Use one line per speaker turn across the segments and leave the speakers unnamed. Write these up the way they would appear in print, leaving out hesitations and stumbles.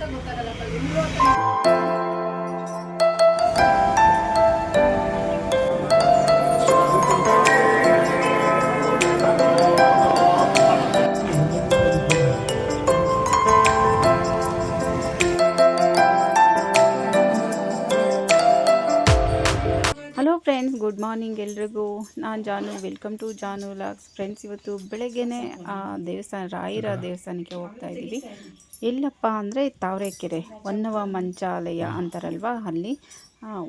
Hello friends, good morning ಎಲ್ರಿಗೂ. ನಾನು ಜಾನು, welcome to Janu vlogs. Friends, ಇವತ್ತು ಬೆಳಗ್ಗೆನೇ ದೇವಸ್ಥಾನ, ರಾಯರ ದೇವಸ್ಥಾನಕ್ಕೆ ಹೋಗ್ತಾ ಇದ್ದೀವಿ. ಎಲ್ಲಪ್ಪ ಅಂದರೆ ತಾವರೆಕೆರೆ ಹೊನ್ನವ ಮಂಚಾಲಯ ಅಂತಾರಲ್ವ, ಅಲ್ಲಿ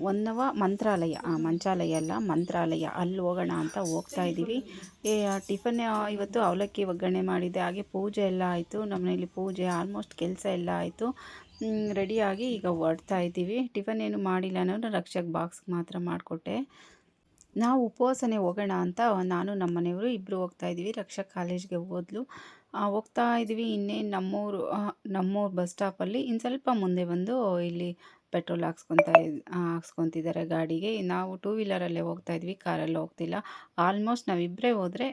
ಹೊನ್ನವ ಮಂತ್ರಾಲಯ, ಮಂಚಾಲಯ ಅಲ್ಲ ಮಂತ್ರಾಲಯ, ಅಲ್ಲಿ ಹೋಗೋಣ ಅಂತ ಹೋಗ್ತಾ ಇದ್ದೀವಿ. ಟಿಫನ್ ಇವತ್ತು ಅವಲಕ್ಕಿ ಒಗ್ಗರಣೆ ಮಾಡಿದ್ದೆ, ಹಾಗೆ ಪೂಜೆ ಎಲ್ಲ ಆಯಿತು. ನಮ್ಮನೇಲಿ ಪೂಜೆ ಆಲ್ಮೋಸ್ಟ್ ಕೆಲಸ ಎಲ್ಲ ಆಯಿತು. ರೆಡಿಯಾಗಿ ಈಗ ಹೊರಡ್ತಾ ಇದ್ದೀವಿ. ಟಿಫನ್ ಏನು ಮಾಡಿಲ್ಲ, ನಾನು ರಕ್ಷಕ್ ಬಾಕ್ಸ್ಗೆ ಮಾತ್ರ ಮಾಡಿಕೊಟ್ಟೆ. ನಾವು ಉಪವಾಸನೆ ಹೋಗೋಣ ಅಂತ ನಾನು ನಮ್ಮ ಮನೆಯವರು ಇಬ್ಬರು ಹೋಗ್ತಾ ಇದ್ದೀವಿ. ರಕ್ಷಕ್ ಕಾಲೇಜ್ಗೆ ಹೋದ್ಲು. ಹೋಗ್ತಾ ಇದ್ದೀವಿ. ಇನ್ನೇನು ನಮ್ಮೂರು ಬಸ್ ಸ್ಟಾಪಲ್ಲಿ ಇನ್ನು ಸ್ವಲ್ಪ ಮುಂದೆ ಬಂದು ಇಲ್ಲಿ ಪೆಟ್ರೋಲ್ ಹಾಕ್ಸ್ಕೊತಿದ್ದಾರೆ ಗಾಡಿಗೆ. ನಾವು ಟೂ ವೀಲರಲ್ಲೇ ಹೋಗ್ತಾ ಇದ್ವಿ, ಕಾರಲ್ಲಿ ಹೋಗ್ತಿಲ್ಲ. ಆಲ್ಮೋಸ್ಟ್ ನಾವಿಬ್ಬರೇ ಹೋದರೆ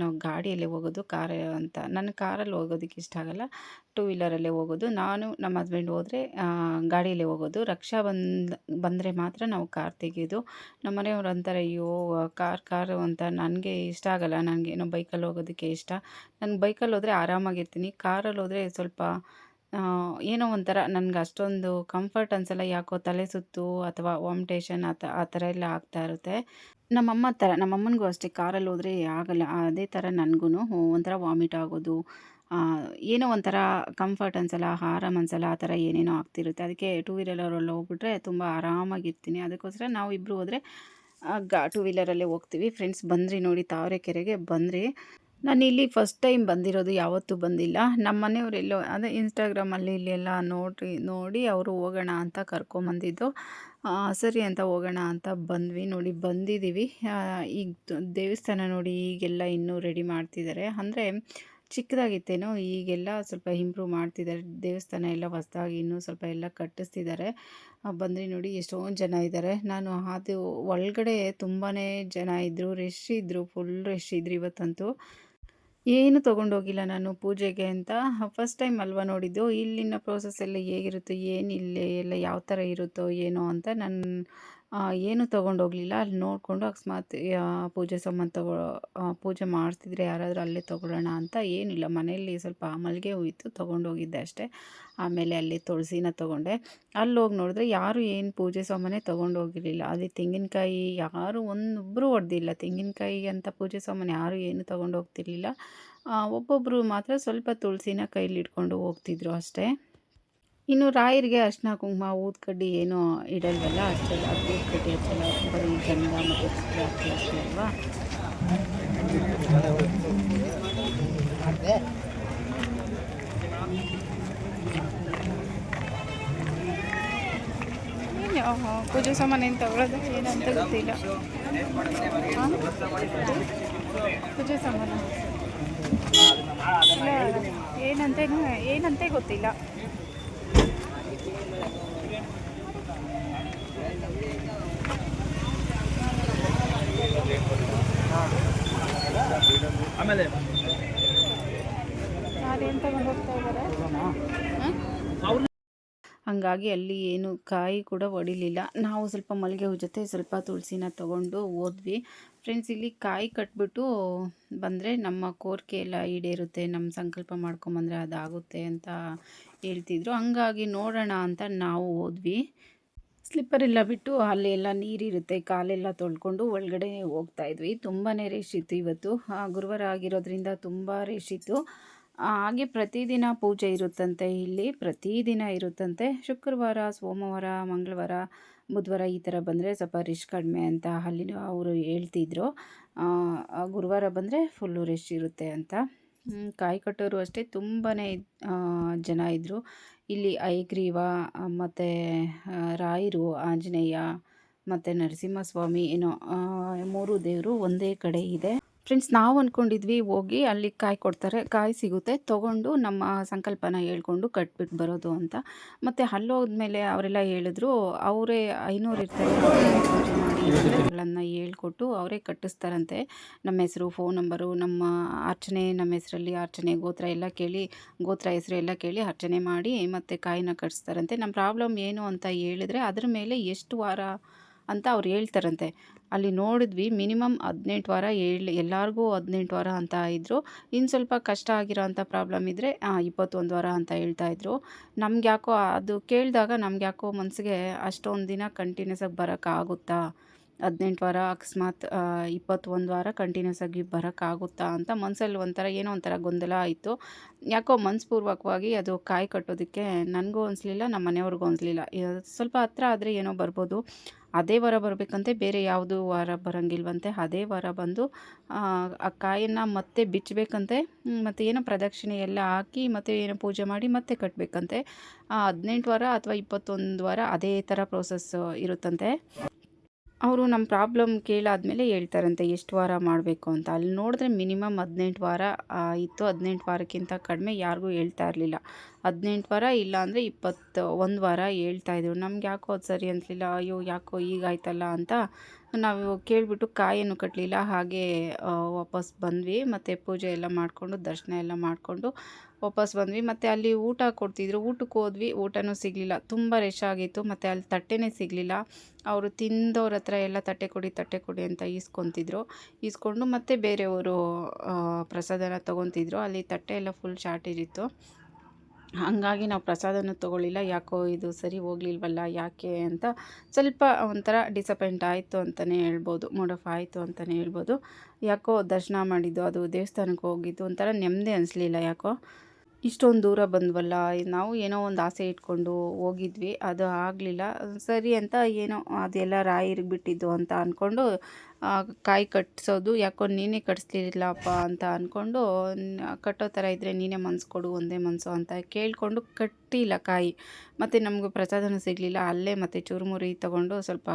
ನಾವು ಗಾಡಿಯಲ್ಲೇ ಹೋಗೋದು. ಅಂತ ನನಗೆ ಕಾರಲ್ಲಿ ಹೋಗೋದಕ್ಕೆ ಇಷ್ಟ ಆಗಲ್ಲ, ಟೂ ವೀಲರಲ್ಲೇ ಹೋಗೋದು. ನಾನು ನಮ್ಮ ಹಸ್ಬೆಂಡ್ ಹೋದರೆ ಗಾಡಿಯಲ್ಲೇ ಹೋಗೋದು. ರಕ್ಷಾ ಬಂದರೆ ಮಾತ್ರ ನಾವು ಕಾರ್ ತೆಗೆಯೋದು. ನಮ್ಮ ಮನೆಯವ್ರು ಅಂತಾರೆ, ಅಯ್ಯೋ ಕಾರು ಅಂತ. ನನಗೆ ಇಷ್ಟ ಆಗಲ್ಲ, ನನಗೇನೋ ಬೈಕಲ್ಲಿ ಹೋಗೋದಕ್ಕೆ ಇಷ್ಟ. ನನಗೆ ಬೈಕಲ್ಲಿ ಹೋದರೆ ಆರಾಮಾಗಿರ್ತೀನಿ, ಕಾರಲ್ಲಿ ಹೋದರೆ ಸ್ವಲ್ಪ ಏನೋ ಒಂಥರ ನನಗೆ ಅಷ್ಟೊಂದು ಕಂಫರ್ಟ್ ಅನಿಸಲ್ಲ. ಯಾಕೋ ತಲೆ ಸುತ್ತು ಅಥವಾ ವಾಮಿಟೇಷನ್ ಆ ಥರ ಎಲ್ಲ ಆಗ್ತಾ ಇರುತ್ತೆ. ನಮ್ಮಮ್ಮನಿಗೂ ಅಷ್ಟೇ, ಕಾರಲ್ಲಿ ಹೋದರೆ ಆಗಲ್ಲ. ಅದೇ ಥರ ನನಗೂ ಒಂಥರ ವಾಮಿಟ್ ಆಗೋದು, ಏನೋ ಒಂಥರ ಕಂಫರ್ಟ್ ಅನಿಸಲ್ಲ, ಆರಾಮ್ ಅನಿಸಲ್ಲ, ಆ ಥರ ಏನೇನೋ ಆಗ್ತಿರುತ್ತೆ. ಅದಕ್ಕೆ ಟೂ ವೀಲರಲ್ಲಿ ಹೋಗ್ಬಿಟ್ರೆ ತುಂಬ ಆರಾಮಾಗಿರ್ತೀನಿ. ಅದಕ್ಕೋಸ್ಕರ ನಾವು ಇಬ್ಬರು ಹೋದರೆ ಟೂ ವೀಲರಲ್ಲೇ ಹೋಗ್ತೀವಿ. ಫ್ರೆಂಡ್ಸ್, ಬಂದ್ರಿ ನೋಡಿ, ತಾವರೆಕೆರೆಗೆ ಬಂದ್ರಿ. ನಾನು ಇಲ್ಲಿ ಫಸ್ಟ್ ಟೈಮ್ ಬಂದಿರೋದು, ಯಾವತ್ತೂ ಬಂದಿಲ್ಲ. ನಮ್ಮ ಮನೆಯವರೆಲ್ಲೋ ಅದೇ ಇನ್ಸ್ಟಾಗ್ರಾಮಲ್ಲಿ ಇಲ್ಲಿ ಎಲ್ಲ ನೋಡಿ ಅವರು ಹೋಗೋಣ ಅಂತ ಕರ್ಕೊಂಬಂದಿದ್ದು. ಸರಿ ಅಂತ ಹೋಗೋಣ ಅಂತ ಬಂದ್ವಿ. ನೋಡಿ ಬಂದಿದ್ದೀವಿ. ಈಗ ದೇವಸ್ಥಾನ ನೋಡಿ ಈಗೆಲ್ಲ ಇನ್ನೂ ರೆಡಿ ಮಾಡ್ತಿದ್ದಾರೆ. ಅಂದರೆ ಚಿಕ್ಕದಾಗಿತ್ತೇನೋ, ಈಗೆಲ್ಲ ಸ್ವಲ್ಪ ಇಂಪ್ರೂವ್ ಮಾಡ್ತಿದ್ದಾರೆ. ದೇವಸ್ಥಾನ ಎಲ್ಲ ಹೊಸದಾಗಿ ಇನ್ನೂ ಸ್ವಲ್ಪ ಎಲ್ಲ ಕಟ್ಟಿಸ್ತಿದ್ದಾರೆ. ಬಂದ್ರಿ ನೋಡಿ, ಎಷ್ಟೊಂದು ಜನ ಇದ್ದಾರೆ. ನಾನು ಅದು ಒಳಗಡೆ ತುಂಬಾ ಜನ ಇದ್ದರು, ಫುಲ್ ರಶ್ ಇದ್ರು ಇವತ್ತಂತೂ. ಏನು ತೊಗೊಂಡೋಗಿಲ್ಲ ನಾನು ಪೂಜೆಗೆ ಅಂತ. ಫಸ್ಟ್ ಟೈಮ್ ಅಲ್ವಾ ನೋಡಿದ್ದು. ಇಲ್ಲಿನ ಪ್ರೋಸೆಸ್ ಎಲ್ಲ ಹೇಗಿರುತ್ತೋ, ಏನಿಲ್ಲೇ ಎಲ್ಲ ಯಾವ ಥರ ಇರುತ್ತೋ ಏನೋ ಅಂತ ನಾನು ಏನೂ ತೊಗೊಂಡೋಗಲಿಲ್ಲ. ಅಲ್ಲಿ ನೋಡಿಕೊಂಡು ಅಕಸ್ಮಾತ್ ಪೂಜೆ ಸಾಮಾನು ಪೂಜೆ ಮಾಡ್ತಿದ್ರೆ ಯಾರಾದರೂ ಅಲ್ಲೇ ತೊಗೊಳ್ಳೋಣ ಅಂತ. ಏನಿಲ್ಲ, ಮನೆಯಲ್ಲಿ ಸ್ವಲ್ಪ ಮಲ್ಲಿಗೆ ಹೂ ಇತ್ತು, ತೊಗೊಂಡೋಗಿದ್ದೆ ಅಷ್ಟೇ. ಆಮೇಲೆ ಅಲ್ಲಿ ತುಳಸಿನ ತೊಗೊಂಡೆ. ಅಲ್ಲಿ ಹೋಗಿ ನೋಡಿದ್ರೆ ಯಾರು ಏನು ಪೂಜೆ ಸಾಮಾನೇ ತೊಗೊಂಡೋಗಿರಲಿಲ್ಲ. ಅಲ್ಲಿ ತೆಂಗಿನಕಾಯಿ ಯಾರು ಒಬ್ಬರು ಹೊಡೆದಿಲ್ಲ. ತೆಂಗಿನಕಾಯಿ ಅಂತ ಪೂಜೆ ಸಾಮಾನು ಯಾರು ಏನು ತೊಗೊಂಡೋಗ್ತಿರ್ಲಿಲ್ಲ. ಒಬ್ಬೊಬ್ಬರು ಮಾತ್ರ ಸ್ವಲ್ಪ ತುಳಸಿನ ಕೈಲಿ ಇಟ್ಕೊಂಡು ಹೋಗ್ತಿದ್ರು ಅಷ್ಟೇ. ಇನ್ನು ರಾಯರಿಗೆ ಅರ್ಶಿನ ಕುಂಕುಮ ಊದ್ಕಡ್ಡಿ ಏನೋ ಇಡಲ್ವಲ್ಲ, ಅಷ್ಟೆಲ್ಲ ಊದ್ಕಡ್ಡಿ ಹಚ್ಚಲ್ಲ, ಬರೀ ಗಂಧ ಮತ್ತು ಅಕ್ಕಿ ಅಷ್ಟೇ ಅಲ್ವಾ. ಪೂಜೆ ಸಾಮಾನು ಏನು ತಗೊಳ್ಳೋದು ಏನಂತ ಗೊತ್ತಿಲ್ಲ. ಪೂಜೆ ಸಾಮಾನು ಏನಂತೆ ಗೊತ್ತಿಲ್ಲ. ಆಮೇಲೆ ಯಾರೇನು ತಗೊಂಡು ಹೋಗ್ತಾ ಇದ್ದಾರೆ. ಹಾಗಾಗಿ ಅಲ್ಲಿ ಏನು ಕಾಯಿ ಕೂಡ ಹೊಡಿಲಿಲ್ಲ. ನಾವು ಸ್ವಲ್ಪ ಮಲ್ಲಿಗೆ ಹೂ ಜೊತೆ ಸ್ವಲ್ಪ ತುಳಸಿನ ತೊಗೊಂಡು ಹೋದ್ವಿ. ಫ್ರೆಂಡ್ಸ್, ಇಲ್ಲಿ ಕಾಯಿ ಕಟ್ಬಿಟ್ಟು ಬಂದರೆ ನಮ್ಮ ಕೋರಿಕೆ ಎಲ್ಲ ಈಡೇರುತ್ತೆ, ನಮ್ಮ ಸಂಕಲ್ಪ ಮಾಡ್ಕೊಂಬಂದರೆ ಅದಾಗುತ್ತೆ ಅಂತ ಹೇಳ್ತಿದ್ರು. ಹಂಗಾಗಿ ನೋಡೋಣ ಅಂತ ನಾವು ಹೋದ್ವಿ. ಸ್ಲಿಪ್ಪರೆಲ್ಲ ಬಿಟ್ಟು ಅಲ್ಲಿ ಎಲ್ಲ ನೀರಿರುತ್ತೆ, ಕಾಲೆಲ್ಲ ತೊಳ್ಕೊಂಡು ಒಳಗಡೆ ಹೋಗ್ತಾ ಇದ್ವಿ. ತುಂಬಾ ರಶ್ ಇತ್ತು ಇವತ್ತು. ಗುರುವಾರ ಆಗಿರೋದ್ರಿಂದ ತುಂಬ ರಶ್ ಇತ್ತು. ಹಾಗೆ ಪ್ರತಿದಿನ ಪೂಜೆ ಇರುತ್ತಂತೆ, ಇಲ್ಲಿ ಪ್ರತಿದಿನ ಇರುತ್ತಂತೆ. ಶುಕ್ರವಾರ, ಸೋಮವಾರ, ಮಂಗಳವಾರ, ಬುಧವಾರ ಈ ಥರ ಬಂದರೆ ಸ್ವಲ್ಪ ರಶ್ ಕಡಿಮೆ ಅಂತ ಅಲ್ಲಿ ಅವರು ಹೇಳ್ತಿದ್ರು. ಗುರುವಾರ ಬಂದರೆ ಫುಲ್ಲು ರಶ್ ಇರುತ್ತೆ ಅಂತ. ಕಾಯಿ ಕಟ್ಟೋರು ಅಷ್ಟೇ ತುಂಬಾ ಜನ ಇದ್ದರು. ಇಲ್ಲಿ ಹಯಗ್ರೀವ ಮತ್ತು ರಾಯರು, ಆಂಜನೇಯ ಮತ್ತು ನರಸಿಂಹಸ್ವಾಮಿ ಏನೋ 3 ದೇವರು ಒಂದೇ ಕಡೆ ಇದೆ. ಫ್ರೆಂಡ್ಸ್ ನಾವು ಅಂದ್ಕೊಂಡಿದ್ವಿ ಹೋಗಿ ಅಲ್ಲಿ ಕಾಯಿ ಕೊಡ್ತಾರೆ, ಕಾಯಿ ಸಿಗುತ್ತೆ ತೊಗೊಂಡು ನಮ್ಮ ಸಂಕಲ್ಪನ ಹೇಳ್ಕೊಂಡು ಕಟ್ಬಿಟ್ಟು ಬರೋದು ಅಂತ. ಮತ್ತು ಅಲ್ಲೋದ್ಮೇಲೆ ಅವರೆಲ್ಲ ಹೇಳಿದ್ರು, ಅವರೇ 500 ಇರ್ತಾರೆ, ಅವರೇ ಪೂಜೆ ಮಾಡಿ ಮಂತ್ರಗಳನ್ನು ಹೇಳ್ಕೊಟ್ಟು ಅವರೇ ಕಟ್ಟಿಸ್ತಾರಂತೆ. ನಮ್ಮ ಹೆಸರು, ಫೋನ್ ನಂಬರು, ನಮ್ಮ ಅರ್ಚನೆ, ನಮ್ಮ ಹೆಸರಲ್ಲಿ ಅರ್ಚನೆ ಗೋತ್ರ ಎಲ್ಲ ಕೇಳಿ, ಗೋತ್ರ ಹೆಸರು ಎಲ್ಲ ಕೇಳಿ ಅರ್ಚನೆ ಮಾಡಿ ಮತ್ತು ಕಾಯಿನ ಕಟ್ಟಿಸ್ತಾರಂತೆ. ನಮ್ಮ ಪ್ರಾಬ್ಲಮ್ ಏನು ಅಂತ ಹೇಳಿದ್ರೆ ಅದ್ರ ಮೇಲೆ ಎಷ್ಟು ವಾರ ಅಂತ ಅವ್ರು ಹೇಳ್ತಾರಂತೆ. ಅಲ್ಲಿ ನೋಡಿದ್ವಿ ಮಿನಿಮಮ್ 18 ವಾರ ಎಲ್ಲರಿಗೂ 18 ವಾರ ಅಂತ ಇದ್ದರು. ಇನ್ನು ಸ್ವಲ್ಪ ಕಷ್ಟ ಆಗಿರೋಂಥ ಪ್ರಾಬ್ಲಮ್ ಇದ್ದರೆ 21 ವಾರ ಅಂತ ಹೇಳ್ತಾಯಿದ್ರು. ನಮ್ಗೆ ಯಾಕೋ ಅದು ಕೇಳಿದಾಗ ನಮ್ಗೆ ಯಾಕೋ ಮನಸ್ಸಿಗೆ ಅಷ್ಟೊಂದು ದಿನ ಕಂಟಿನ್ಯೂಸ್ ಆಗಿ ಬರೋಕ್ಕಾಗುತ್ತಾ, 18 ವಾರ ಅಕಸ್ಮಾತ್ 21 ವಾರ ಕಂಟಿನ್ಯೂಸ್ ಆಗಿ ಬರೋಕ್ಕಾಗುತ್ತಾ ಅಂತ ಮನಸ್ಸಲ್ಲಿ ಏನೋ ಒಂಥರ ಗೊಂದಲ ಆಯಿತು. ಯಾಕೋ ಮನಸ್ಪೂರ್ವಕವಾಗಿ ಅದು ಕಾಯಿ ಕಟ್ಟೋದಕ್ಕೆ ನನಗೂ ಅನಿಸ್ಲಿಲ್ಲ, ನಮ್ಮ ಮನೆಯವ್ರಿಗೂ ಅನಿಸ್ಲಿಲ್ಲ. ಸ್ವಲ್ಪ ಹತ್ರ ಆದರೆ ಏನೋ ಬರ್ಬೋದು. ಅದೇ ವಾರ ಬರಬೇಕಂತೆ, ಬೇರೆ ಯಾವುದೂ ವಾರ ಬರೋಂಗಿಲ್ವಂತೆ. ಅದೇ ವಾರ ಬಂದು ಆ ಕಾಯನ್ನು ಮತ್ತೆ ಬಿಚ್ಚಬೇಕಂತೆ. ಮತ್ತು ಏನೋ ಪ್ರದಕ್ಷಿಣೆ ಎಲ್ಲ ಹಾಕಿ ಮತ್ತು ಏನೋ ಪೂಜೆ ಮಾಡಿ ಮತ್ತೆ ಕಟ್ಟಬೇಕಂತೆ. 18 ವಾರ ಅಥವಾ 21 ವಾರ ಅದೇ ಥರ ಪ್ರೋಸೆಸ್ ಇರುತ್ತಂತೆ. ಅವರು ನಮ್ಮ ಪ್ರಾಬ್ಲಮ್ ಕೇಳಾದ್ಮೇಲೆ ಹೇಳ್ತಾರಂತೆ ಎಷ್ಟು ವಾರ ಮಾಡಬೇಕು ಅಂತ. ಅಲ್ಲಿ ನೋಡಿದ್ರೆ ಮಿನಿಮಮ್ 18 ವಾರ ಇತ್ತು. 18 ವಾರಕ್ಕಿಂತ ಕಡಿಮೆ ಯಾರಿಗೂ ಹೇಳ್ತಾ ಇರಲಿಲ್ಲ. 18 ವಾರ ಇಲ್ಲಾಂದರೆ 21 ವಾರ ಹೇಳ್ತಾಯಿದ್ರು. ನಮ್ಗೆ ಯಾಕೋ ಅದು ಸರಿ ಅನಿಸ್ಲಿಲ್ಲ. ಅಯ್ಯೋ ಯಾಕೋ ಹೀಗಾಯ್ತಲ್ಲ ಅಂತ ನಾವು ಕೇಳಿಬಿಟ್ಟು ಕಾಯನ್ನು ಕಟ್ಟಲಿಲ್ಲ. ಹಾಗೇ ವಾಪಸ್ ಬಂದ್ವಿ. ಮತ್ತು ಪೂಜೆ ಎಲ್ಲ ಮಾಡಿಕೊಂಡು ದರ್ಶನ ಎಲ್ಲ ಮಾಡಿಕೊಂಡು ವಾಪಸ್ ಬಂದ್ವಿ. ಮತ್ತು ಅಲ್ಲಿ ಊಟ ಕೊಡ್ತಿದ್ರು, ಊಟಕ್ಕೆ ಹೋದ್ವಿ, ಊಟನೂ ಸಿಗಲಿಲ್ಲ. ತುಂಬ ರಶ್ ಆಗಿತ್ತು. ಮತ್ತು ಅಲ್ಲಿ ತಟ್ಟೆನೇ ಸಿಗಲಿಲ್ಲ. ಅವರು ತಿಂದವ್ರ ಹತ್ರ ಎಲ್ಲ ತಟ್ಟೆ ಕೊಡಿ ಅಂತ ಈಸ್ಕೊಂಡು ಮತ್ತು ಬೇರೆಯವರು ಪ್ರಸಾದನ ತೊಗೊತಿದ್ರು. ಅಲ್ಲಿ ತಟ್ಟೆ ಎಲ್ಲ ಫುಲ್ ಶಾರ್ಟೇಜ್ ಇತ್ತು. ಹಾಗಾಗಿ ನಾವು ಪ್ರಸಾದನೂ ತೊಗೊಳ್ಳಿಲ್ಲ. ಯಾಕೋ ಇದು ಸರಿ ಹೋಗ್ಲಿಲ್ವಲ್ಲ ಯಾಕೆ ಅಂತ ಸ್ವಲ್ಪ ಒಂಥರ ಡಿಸಪಾಯಿಂಟ್ ಆಯಿತು ಅಂತಲೇ ಹೇಳ್ಬೋದು, ಮೂಡ್ ಆಫ್ ಆಯಿತು ಅಂತಲೇ ಹೇಳ್ಬೋದು. ಯಾಕೋ ದರ್ಶನ ಮಾಡಿದ್ದು, ಅದು ದೇವಸ್ಥಾನಕ್ಕೆ ಹೋಗಿದ್ದು ಒಂಥರ ನೆಮ್ಮದಿ ಅನಿಸ್ಲಿಲ್ಲ. ಯಾಕೋ ಇಷ್ಟೊಂದು ದೂರ ಬಂದ್ವಲ್ಲ, ನಾವು ಏನೋ ಒಂದು ಆಸೆ ಇಟ್ಕೊಂಡು ಹೋಗಿದ್ವಿ, ಅದು ಆಗಲಿಲ್ಲ. ಸರಿ ಅಂತ ಏನೋ ಅದೆಲ್ಲ ರಾಯರಿಗೆ ಬಿಟ್ಟಿದ್ದು ಅಂತ ಅಂದ್ಕೊಂಡು ಕಾಯಿ ಕಟ್ಟಿಸೋದು. ಯಾಕೋ ನೀನೇ ಕಟ್ಟಿಸ್ಲಿಲ್ಲಪ್ಪ ಅಂತ ಅಂದ್ಕೊಂಡು, ಕಟ್ಟೋ ಥರ ಇದ್ದರೆ ನೀನೇ ಮನ್ಸು ಕೊಡು, ಒಂದೇ ಮನಸ್ಸು ಅಂತ ಕೇಳಿಕೊಂಡು ಕಟ್ಟಿಲ್ಲ ಕಾಯಿ. ಮತ್ತು ನಮಗೂ ಪ್ರಸಾದನೂ ಸಿಗಲಿಲ್ಲ. ಅಲ್ಲೇ ಮತ್ತು ಚುರುಮುರಿ ತೊಗೊಂಡು ಸ್ವಲ್ಪ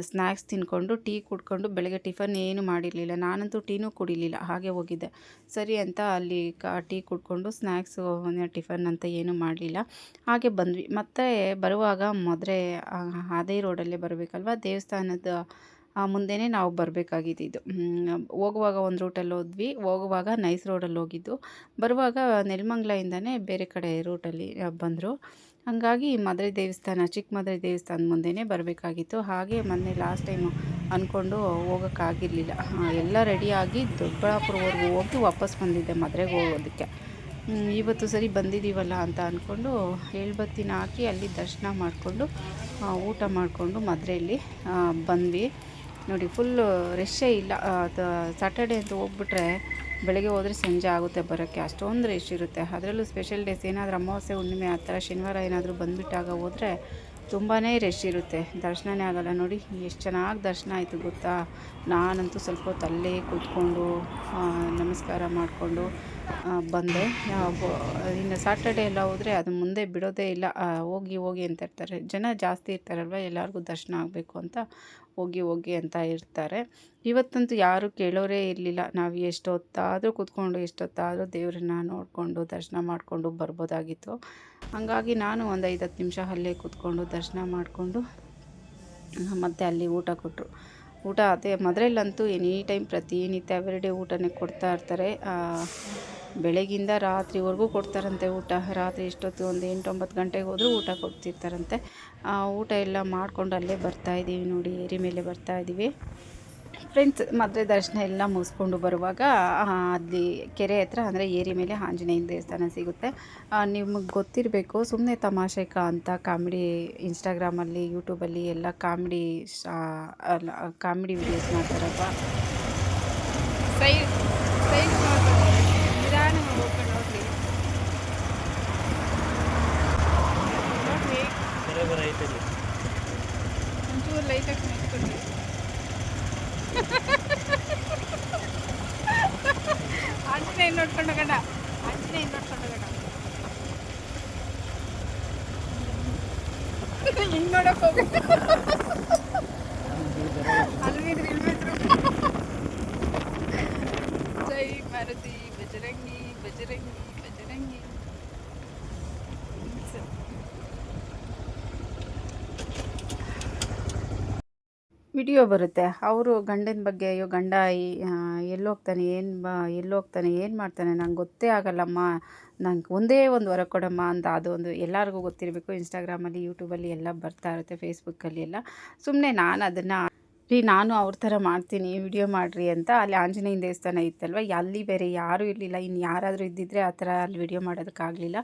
ಸ್ನ್ಯಾಕ್ಸ್ ತಿಂದ್ಕೊಂಡು ಟೀ ಕುಡ್ಕೊಂಡು, ಬೆಳಗ್ಗೆ ಟಿಫನ್ ಏನು ಮಾಡಿರಲಿಲ್ಲ. ನಾನಂತೂ ಟೀನೂ ಕುಡಿಲಿಲ್ಲ, ಹಾಗೆ ಹೋಗಿದ್ದೆ. ಸರಿ ಅಂತ ಅಲ್ಲಿ ಟೀ ಕುಡ್ಕೊಂಡು ಸ್ನ್ಯಾಕ್ಸು ಟಿಫನ್ ಅಂತ ಏನೂ ಮಾಡಲಿಲ್ಲ, ಹಾಗೆ ಬಂದ್ವಿ. ಮತ್ತು ಬರುವಾಗ ಅದೇ ರೋಡಲ್ಲೇ ಬರಬೇಕಲ್ವ, ದೇವಸ್ಥಾನದ ಮುಂದೆನೇ ನಾವು ಬರಬೇಕಾಗಿದ್ದು. ಹೋಗುವಾಗ ಒಂದು ರೂಟಲ್ಲಿ ಹೋದ್ವಿ, ಹೋಗುವಾಗ ನೈಸ್ ರೋಡಲ್ಲಿ ಹೋಗಿದ್ದು, ಬರುವಾಗ ನೆಲಮಂಗಲದಿಂದನೇ ಬೇರೆ ಕಡೆ ರೂಟಲ್ಲಿ ಬಂದರು. ಹಾಗಾಗಿ ಚಿಕ್ಕ ಮದುವೆ ದೇವಸ್ಥಾನದ ಮುಂದೆನೇ ಬರಬೇಕಾಗಿತ್ತು. ಹಾಗೆ ಮೊನ್ನೆ ಲಾಸ್ಟ್ ಟೈಮು ಅಂದ್ಕೊಂಡು ಹೋಗೋಕ್ಕಾಗಿರಲಿಲ್ಲ. ಎಲ್ಲ ರೆಡಿಯಾಗಿ ದೊಡ್ಡಬಳ್ಳಾಪುರವರೆಗೂ ಹೋಗಿ ವಾಪಸ್ ಬಂದಿದ್ದೆ ಮದುವೆಗೆ ಹೋಗೋದಕ್ಕೆ. ಇವತ್ತು ಸರಿ ಬಂದಿದ್ದೀವಲ್ಲ ಅಂತ ಅಂದ್ಕೊಂಡು ಹೇಳ್ಬತ್ತಿನ ಹಾಕಿ ಅಲ್ಲಿ ದರ್ಶನ ಮಾಡಿಕೊಂಡು ಊಟ ಮಾಡಿಕೊಂಡು ಮದುವೆಯಲ್ಲಿ ಬಂದ್ವಿ. ನೋಡಿ ಫುಲ್ಲು ರಶ್ಶೇ ಇಲ್ಲ. ಸ್ಯಾಟರ್ಡೇ ಅಂತ ಹೋಗ್ಬಿಟ್ರೆ ಬೆಳಗ್ಗೆ ಹೋದರೆ ಸಂಜೆ ಆಗುತ್ತೆ ಬರೋಕ್ಕೆ, ಅಷ್ಟೊಂದು ರಶ್ ಇರುತ್ತೆ. ಅದರಲ್ಲೂ ಸ್ಪೆಷಲ್ ಡೇಸ್ ಏನಾದರೂ ಅಮಾವಾಸ್ಯೆ, ಹುಣ್ಣಿಮೆ ಆ ಥರ ಶನಿವಾರ ಏನಾದರೂ ಬಂದುಬಿಟ್ಟಾಗ ಹೋದರೆ ತುಂಬಾ ರಶ್ ಇರುತ್ತೆ, ದರ್ಶನನೇ ಆಗೋಲ್ಲ. ನೋಡಿ ಎಷ್ಟು ಚೆನ್ನಾಗಿ ದರ್ಶನ ಆಯಿತು ಗೊತ್ತಾ. ನಾನಂತೂ ಸ್ವಲ್ಪ ಹೊತ್ತು ಅಲ್ಲೇ ಕೂತ್ಕೊಂಡು ನಮಸ್ಕಾರ ಮಾಡಿಕೊಂಡು ಬಂದೆ. ಇನ್ನು ಸ್ಯಾಟರ್ಡೇ ಎಲ್ಲ ಹೋದರೆ ಅದು ಮುಂದೆ ಬಿಡೋದೇ ಇಲ್ಲ. ಹೋಗಿ ಅಂತ ಇರ್ತಾರೆ, ಜನ ಜಾಸ್ತಿ ಇರ್ತಾರಲ್ವ, ಎಲ್ಲರಿಗೂ ದರ್ಶನ ಆಗಬೇಕು ಅಂತ ಹೋಗಿ ಅಂತ ಇರ್ತಾರೆ. ಇವತ್ತಂತೂ ಯಾರೂ ಕೇಳೋರೇ ಇರಲಿಲ್ಲ. ನಾವು ಎಷ್ಟೊತ್ತಾದರೂ ಕೂತ್ಕೊಂಡು ಎಷ್ಟೊತ್ತಾದರೂ ದೇವ್ರನ್ನ ನೋಡಿಕೊಂಡು ದರ್ಶನ ಮಾಡಿಕೊಂಡು ಬರ್ಬೋದಾಗಿತ್ತು. ಹಾಗಾಗಿ ನಾನು ಒಂದು 5-10 ನಿಮಿಷ ಅಲ್ಲೇ ಕೂತ್ಕೊಂಡು ದರ್ಶನ ಮಾಡಿಕೊಂಡು ಮತ್ತು ಅಲ್ಲಿ ಊಟ ಕೊಟ್ಟರು. ಊಟ ಅದೇ ಮದುವೆಯಲ್ಲಂತೂ ಎನಿ ಟೈಮ್ ಪ್ರತಿನಿತ್ಯ ಎವ್ರಿಡೇ ಊಟನೇ ಕೊಡ್ತಾ ಇರ್ತಾರೆ. ಬೆಳಗಿಂದ ರಾತ್ರಿವರೆಗೂ ಕೊಡ್ತಾರಂತೆ ಊಟ. ರಾತ್ರಿ ಎಷ್ಟೊತ್ತು ಒಂದು 8-9 ಗಂಟೆಗೆ ಹೋದರೂ ಊಟ ಕೊಡ್ತಿರ್ತಾರಂತೆ. ಊಟ ಎಲ್ಲ ಮಾಡಿಕೊಂಡು ಅಲ್ಲೇ ಬರ್ತಾಯಿದ್ದೀವಿ. ನೋಡಿ ಏರಿ ಮೇಲೆ ಬರ್ತಾಯಿದ್ದೀವಿ ಫ್ರೆಂಡ್ಸ್. ಮದುವೆ ದರ್ಶನ ಎಲ್ಲ ಮುಗಿಸ್ಕೊಂಡು ಬರುವಾಗ ಅಲ್ಲಿ ಕೆರೆ ಹತ್ರ ಅಂದರೆ ಏರಿ ಮೇಲೆ ಆಂಜನೇಯನ ದೇವಸ್ಥಾನ ಸಿಗುತ್ತೆ. ನಿಮಗೆ ಗೊತ್ತಿರಬೇಕು, ಸುಮ್ಮನೆ ತಮಾಷೆಕ ಅಂತ ಕಾಮಿಡಿ ಇನ್ಸ್ಟಾಗ್ರಾಮಲ್ಲಿ, ಯೂಟ್ಯೂಬಲ್ಲಿ ಎಲ್ಲ ಕಾಮಿಡಿ ವಿಡಿಯೋಸ್ ಮಾಡ್ತಾರಪ್ಪ. ಒಂಚೂರು ಲೈಟಾಗಿ ನಿಂತ್ಕೊಂಡು ಆಂಜನೇಯ ನೋಡ್ಕೊಂಡು ಹೋಗೋಣ. ಹಿಂಗೆ ನೋಡಕ್ಕೆ ಹೋಗಿ ಅಲ್ವಿದ್ರು ಆರತಿ ಬಜರಂಗಿ ಬಜರಂಗಿ ಬಜರಂಗಿ. ವಿಡಿಯೋ ಬರುತ್ತೆ ಅವರು ಗಂಡನ ಬಗ್ಗೆ, ಅಯ್ಯೋ ಗಂಡ ಎಲ್ಲೋಗ್ತಾನೆ ಎಲ್ಲೋಗ್ತಾನೆ ಏನು ಮಾಡ್ತಾನೆ ನಂಗೆ ಗೊತ್ತೇ ಆಗಲ್ಲಮ್ಮ, ನಂಗೆ ಒಂದೇ ಒಂದು ವರ ಕೊಡಮ್ಮ ಅಂತ. ಅದೊಂದು ಎಲ್ಲರಿಗೂ ಗೊತ್ತಿರಬೇಕು. ಇನ್ಸ್ಟಾಗ್ರಾಮಲ್ಲಿ, ಯೂಟ್ಯೂಬಲ್ಲಿ ಎಲ್ಲ ಬರ್ತಾ ಇರುತ್ತೆ, ಫೇಸ್ಬುಕ್ಕಲ್ಲಿ ಎಲ್ಲ. ಸುಮ್ಮನೆ ನಾನು ಅದನ್ನು ನಾನು ಅವ್ರ ಥರ ಮಾಡ್ತೀನಿ ವಿಡಿಯೋ ಮಾಡಿರಿ ಅಂತ. ಅಲ್ಲಿ ಆಂಜನೇಯನ ದೇವಸ್ಥಾನ ಇತ್ತಲ್ವ, ಅಲ್ಲಿ ಬೇರೆ ಯಾರೂ ಇರಲಿಲ್ಲ. ಇನ್ನು ಯಾರಾದರೂ ಇದ್ದಿದ್ದರೆ ಆ ಥರ ಅಲ್ಲಿ ವಿಡಿಯೋ ಮಾಡೋದಕ್ಕಾಗಲಿಲ್ಲ.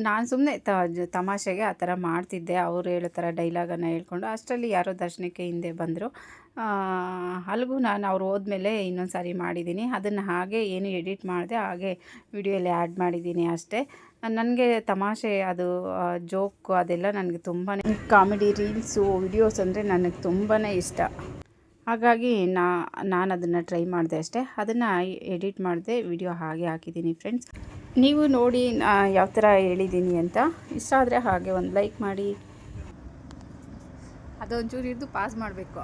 ನಾನು ಸುಮ್ಮನೆ ತಮಾಷೆಗೆ ಆ ಥರ ಮಾಡ್ತಿದ್ದೆ, ಅವ್ರು ಹೇಳೋ ಥರ ಡೈಲಾಗನ್ನು ಹೇಳ್ಕೊಂಡು. ಅಷ್ಟರಲ್ಲಿ ಯಾರೋ ದರ್ಶನಕ್ಕೆ ಹಿಂದೆ ಬಂದರು. ಅಲ್ಲಿಗೂ ನಾನು ಅವ್ರು ಹೋದ್ಮೇಲೆ ಇನ್ನೊಂದು ಸಾರಿ ಮಾಡಿದ್ದೀನಿ. ಅದನ್ನು ಹಾಗೆ ಏನು ಎಡಿಟ್ ಮಾಡಿದೆ, ಹಾಗೆ ವಿಡಿಯೋಲಿ ಆ್ಯಡ್ ಮಾಡಿದ್ದೀನಿ ಅಷ್ಟೇ. ನನಗೆ ತಮಾಷೆ, ಅದು ಜೋಕು ಅದೆಲ್ಲ ನನಗೆ ತುಂಬಾ, ಕಾಮಿಡಿ ರೀಲ್ಸು ವಿಡಿಯೋಸ್ ಅಂದರೆ ನನಗೆ ತುಂಬಾ ಇಷ್ಟ. ಹಾಗಾಗಿ ನಾನು ಅದನ್ನು ಟ್ರೈ ಮಾಡಿದೆ ಅಷ್ಟೇ. ಅದನ್ನು ಎಡಿಟ್ ಮಾಡಿದೆ, ವಿಡಿಯೋ ಹಾಗೆ ಹಾಕಿದ್ದೀನಿ ಫ್ರೆಂಡ್ಸ್. ನೀವು ನೋಡಿ ಯಾವ ಥರ ಹೇಳಿದ್ದೀನಿ ಅಂತ. ಇಷ್ಟ ಆದರೆ ಹಾಗೆ ಒಂದು ಲೈಕ್ ಮಾಡಿ. ಅದೊಂಚೂರು ಇದ್ದು ಪಾಸ್ ಮಾಡಬೇಕು.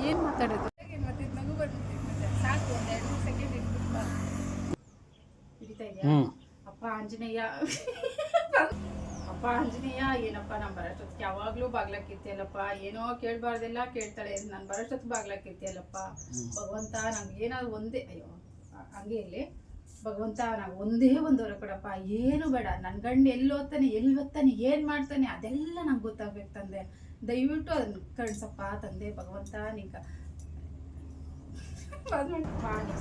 ಏನು ಮಾತಾಡೋದು ನಗು ಬರುತ್ತೆ, ಸಾಕು ಒಂದು 2 ಸೆಕೆಂಡ್ ಇಟ್ಬಿಟ್ಟು ಹಿಡಿತಾ ಇದೆಯಾ. ಅಪ್ಪ ಆಂಜನೇಯ ಅಪ್ಪ ಆಂಜನೇಯ, ಏನಪ್ಪ ನಾನು ಬರೋಷ್ಟೊತ್ತಿಗೆ ಯಾವಾಗಲೂ ಬಾಗ್ಲಾಕಿರ್ತೀಯಲ್ಲಪ್ಪ, ಏನೋ ಕೇಳಬಾರ್ದೆಲ್ಲ ಕೇಳ್ತಾಳೆ, ನಾನು ಬರೋಷ್ಟೊತ್ತಿಗೆ ಬಾಗ್ಲಾಕಿರ್ತೀಯಲ್ಲಪ್ಪ. ಭಗವಂತ ನಂಗೆ ಏನಾದ್ರು ಒಂದೇ, ಅಯ್ಯೋ ಹಂಗೆ ಇರಲಿ ಭಗವಂತ, ನಾವು ಒಂದೇ ಒಂದು ವರ ಕೊಡಪ್ಪ, ಏನು ಬೇಡ. ನನ್ನ ಗಂಡು ಎಲ್ಲಿ ಓದ್ತಾನೆ, ಎಲ್ಲಿ ಓದ್ತಾನೆ, ಏನು ಮಾಡ್ತಾನೆ ಅದೆಲ್ಲ ನಂಗೆ ಗೊತ್ತಾಗ್ಬೇಕು ತಂದೆ. ದಯವಿಟ್ಟು ಅದನ್ನು ಕಳಿಸಪ್ಪ ತಂದೆ ಭಗವಂತ. ನೀನು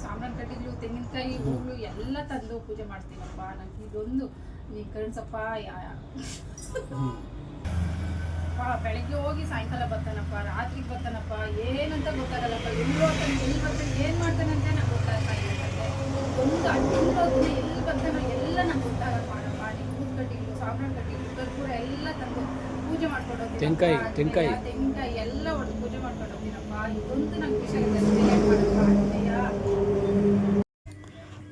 ಸಾಂಬ್ರಾಣಿ ಕಡ್ಡಿಗಳು, ತೆಂಗಿನಕಾಯಿ, ಹೂಗಳು ಎಲ್ಲ ತಂದು ಪೂಜೆ ಮಾಡ್ತೀನಪ್ಪ. ನಂಗೆ ಇದೊಂದು ನೀನು ಕಳಿಸಪ್ಪ. ಬೆಳಗ್ಗೆ ಹೋಗಿ ಸಾಯಂಕಾಲ ಬರ್ತಾನಪ್ಪ, ರಾತ್ರಿಗೆ ಬರ್ತಾನಪ್ಪ, ಏನಂತ ಗೊತ್ತಾಗಲ್ಲಪ್ಪ. ಎಲ್ಲಿ ಹೋಗ್ತಾನೆ, ಎಲ್ಲಿ ಬರ್ತಾನೆ, ಏನು ಮಾಡ್ತಾನೆ ಅಂತ ನಂಗೆ ಗೊತ್ತಾಗ್ತಾ ಇಲ್ಲ. ಒಂದು ಅಡ್ಡಿ ಎಲ್ಲಿ ಬರ್ತಾನೋ ಎಲ್ಲ ನಂಗೆ ಗೊತ್ತಾಗಲ್ಲ ಮಾಡಪ್ಪ. ನೀವು ಊದ ಕಡ್ಡಿಗಳು, ಸಾಂಬ್ರಾಣಿ ಕಡ್ಡಿಗಳು, ಕರ್ಪೂರ ಎಲ್ಲ ತಂದು ಪೂಜೆ ಮಾಡ್ಕೊಂಡು ಹೋಗ್ತೀನಿ. ತೆಂಗಿನಕಾಯಿ ಎಲ್ಲ ಒಟ್ಟು ಪೂಜೆ ಮಾಡ್ಕೊಂಡು ಹೋಗ್ತೀನಪ್ಪ. ಇದೊಂದು ನಂಗೆ ವಿಷಯ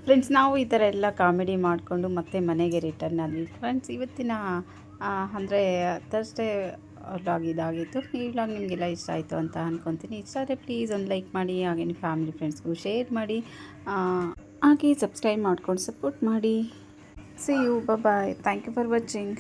ಫ್ರೆಂಡ್ಸ್. ನಾವು ಈ ಥರ ಎಲ್ಲ ಕಾಮಿಡಿ ಮಾಡಿಕೊಂಡು ಮತ್ತೆ ಮನೆಗೆ ರಿಟರ್ನ್ ಆದ್ವಿ ಫ್ರೆಂಡ್ಸ್. ಇವತ್ತಿನ ಅಂದರೆ ಥರ್ಸ್ಡೇ ವ್ಲಾಗ್ ಇದಾಗಿತ್ತು. ಈ ವ್ಲಾಗ್ ನಿಮಗೆಲ್ಲ ಇಷ್ಟ ಆಯಿತು ಅಂತ ಅಂದ್ಕೊತೀನಿ. ಇಷ್ಟ ಆದರೆ ಪ್ಲೀಸ್ ಒಂದು ಲೈಕ್ ಮಾಡಿ, ಹಾಗೆ ನಿಮ್ಮ ಫ್ಯಾಮಿಲಿ ಫ್ರೆಂಡ್ಸ್ಗೂ ಶೇರ್ ಮಾಡಿ, ಹಾಗೆ ಸಬ್ಸ್ಕ್ರೈಬ್ ಮಾಡ್ಕೊಂಡು ಸಪೋರ್ಟ್ ಮಾಡಿ. See you, bye. Thank you for watching.